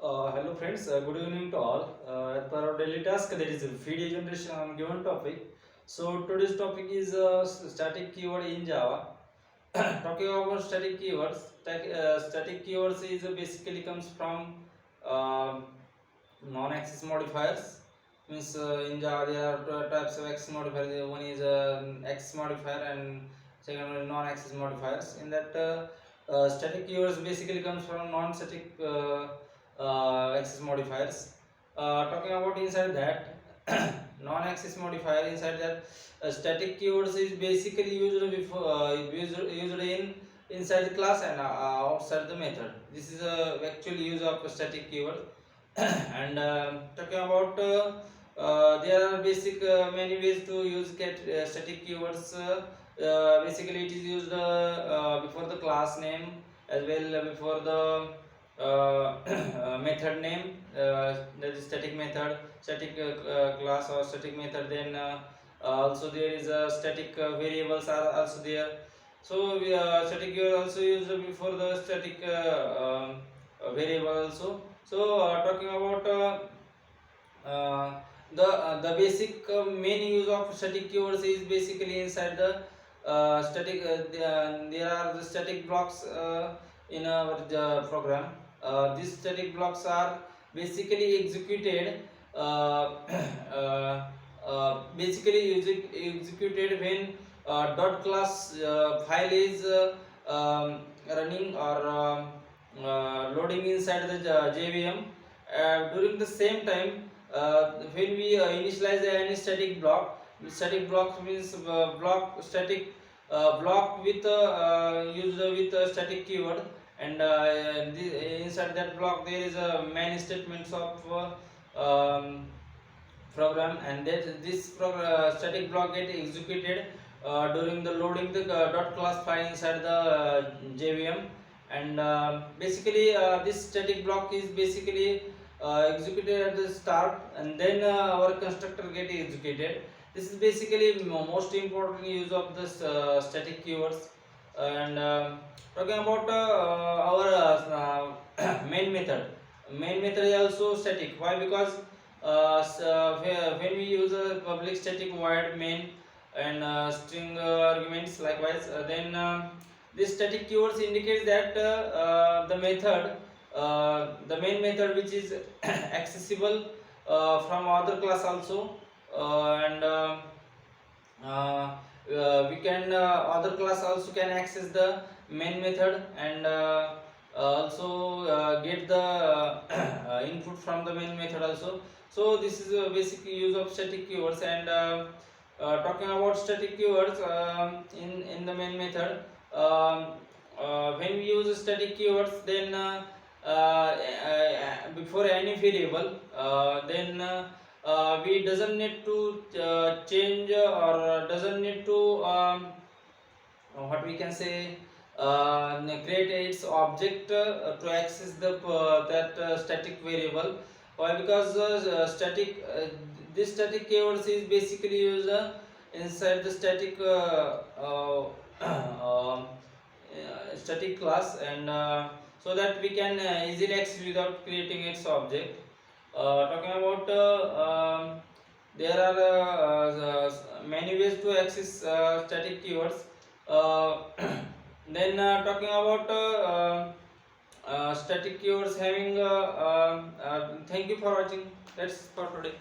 Hello friends, good evening to all. As per our daily task, that is video generation on given topic. So today's topic is static keyword in Java. Talking about static keywords, static keywords is basically comes from uh, non-access modifiers. Means in Java there are two types of access modifiers. One is access modifier and second one is non-access modifiers. In that static keywords basically comes from non-static access modifiers. Talking about inside that non-access modifier, inside that static keywords is basically used before used in inside the class and outside the method. This is actual use of static keyword. And talking about there are basic many ways to use static keywords. Basically it is used before the class name, as well before the method name, that is static method, static class or static method. Then also there is a static variables are also there. So static keyword also used before the static variable also. So talking about the basic main use of static keywords is basically inside the static. There are the static blocks in our program. These static blocks are basically executed executed when dot class file is running or loading inside the JVM. During the same time, when we initialize any static block means static block with used with a static keyword, and inside that block there is a main statements of program, and that this static block get executed during the loading the dot class file inside the JVM. And basically this static block is basically executed at the start, and then our constructor get executed. This is basically most important use of this static keywords. And talking about our main method is also static. Why? Because when we use a public static void main and string arguments likewise, then this static keywords indicates that the main method which is accessible from other class also. And we can other class also can access the main method, and also get the input from the main method also. So this is a basic use of static keywords. And talking about static keywords in the main method, when we use static keywords, then before any variable, then we doesn't need to change or doesn't need to what we can say create its object to access the that static variable. Why? Because this static keywords is basically used inside the static static class, and so that we can easily access without creating its object. Talking about there are many ways to access static keywords. uh, then talking about static keywords having thank you for watching. That's for today.